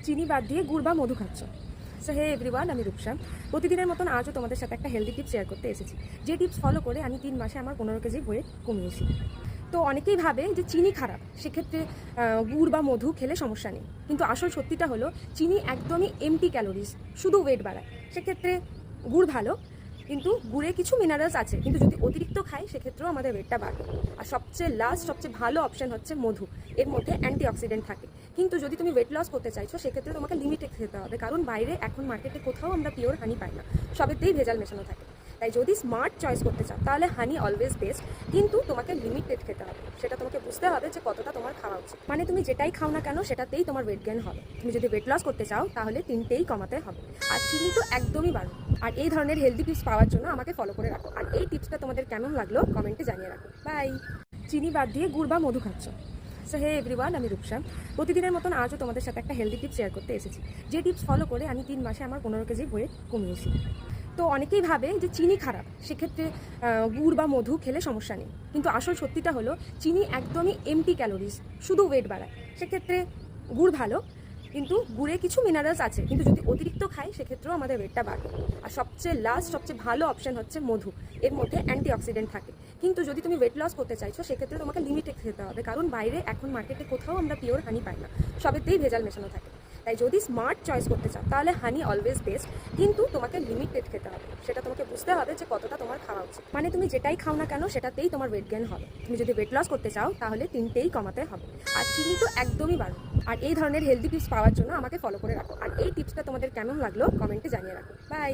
চিনি বাদ দিয়ে গুড় বা মধু খাচ্ছ। সো হে এভরিওয়ান, আমি রূপসা। প্রতিদিনের মতন আজও তোমাদের সাথে একটা হেলদি টিপস শেয়ার করতে এসেছি, যে টিপস ফলো করে আমি 3 মাসে আমার 15 কেজি ওয়েট কমিয়েছি। তো অনেকেই ভাবে যে চিনি খারাপ, সেক্ষেত্রে গুড় বা মধু খেলে সমস্যা নেই, কিন্তু আসল সত্যিটা হলো চিনি একদমই এমটি ক্যালোরিজ, শুধু ওয়েট বাড়ায়। সেক্ষেত্রে গুড় ভালো, কিন্তু গুড়ে কিছু মিনারেলস আছে, কিন্তু যদি অতিরিক্ত খাই সেক্ষেত্রেও আমাদের ওয়েটটা বাড়বে। আর সবচেয়ে ভালো অপশন হচ্ছে মধু। এর মধ্যে অ্যান্টিঅক্সিডেন্ট থাকে। কিন্তু যদি তুমি ওয়েট লস করতে চাইছো সেক্ষেত্রে তোমাকে লিমিটে খেতে হবে, কারণ বাইরে এখন মার্কেটে কোথাও আমরা পিওর হানি পাই না, সবেতেই ভেজাল মেশানো থাকে। তাই যদি স্মার্ট চয়েস করতে চাও তাহলে হানি অলওয়েজ বেস্ট, কিন্তু তোমাকে লিমিটেড খেতে হবে। সেটা তোমাকে বুঝতে হবে যে কতটা তোমার খাওয়া উচিত। মানে তুমি যেটাই খাও না কেন সেটাতেই তোমার ওয়েট গেইন হবে। তুমি যদি ওয়েট লস করতে চাও তাহলে 3টেই কমাতে হবে। আর চিনি তো একদমই বাড়ো। আর এই ধরনের হেলদি টিপস পাওয়ার জন্য আমাকে ফলো করে রাখো। আর এই টিপসটা তোমাদের কেমন লাগলো কমেন্টে জানিয়ে রাখো। বাই। চিনি বাদ দিয়ে গুড় বা মধু খাচ্ছ। সো হে এভরিওয়ান, আমি রূপসা। প্রতিদিনের মতন আজও তোমাদের সাথে একটা হেলদি টিপস শেয়ার করতে এসেছি, যে টিপস ফলো করে আমি 3 মাসে আমার 15 কেজি ওয়েট কমিয়েছি। তো অনেকেই ভাবে যে চিনি খারাপ, সেক্ষেত্রে গুড় বা মধু খেলে সমস্যা নেই, কিন্তু আসল সত্যিটা হলো চিনি একদমই এমটি ক্যালোরিজ, শুধু ওয়েট বাড়ায়। সেক্ষেত্রে গুড় ভালো, কিন্তু গুড়ে কিছু মিনারেলস আছে, কিন্তু যদি অতিরিক্ত খাই সেক্ষেত্রেও আমাদের ওয়েটটা বাড়বে। আর সবচেয়ে ভালো অপশন হচ্ছে মধু। এর মধ্যে অ্যান্টিঅক্সিডেন্ট থাকে। কিন্তু যদি তুমি ওয়েট লস করতে চাইছো সেক্ষেত্রে তোমাকে লিমিটে খেতে হবে, কারণ বাইরে এখন মার্কেটে কোথাও আমরা পিওর হানি পাই না, সবেতেই ভেজাল মেশানো থাকে। তাই যদি স্মার্ট চয়েস করতে চাও তাহলে হানি অলওয়েজ বেস্ট, কিন্তু তোমাকে লিমিটেড খেতে হবে। সেটা তোমাকে বুঝতে হবে যে কতটা তোমার খাওয়া উচিত। মানে তুমি যেটাই খাও না কেন সেটাতেই তোমার ওয়েট গেইন হবে। তুমি যদি ওয়েট লস করতে চাও তাহলে 3টেই কমাতে হবে। আর চিনি তো একদমই বাড়ো। আর এই ধরনের হেলদি টিপস পাওয়ার জন্য আমাকে ফলো করে রাখো। আর এই টিপসটা তোমাদের কেমন লাগলো কমেন্টে জানিয়ে রাখো। বাই।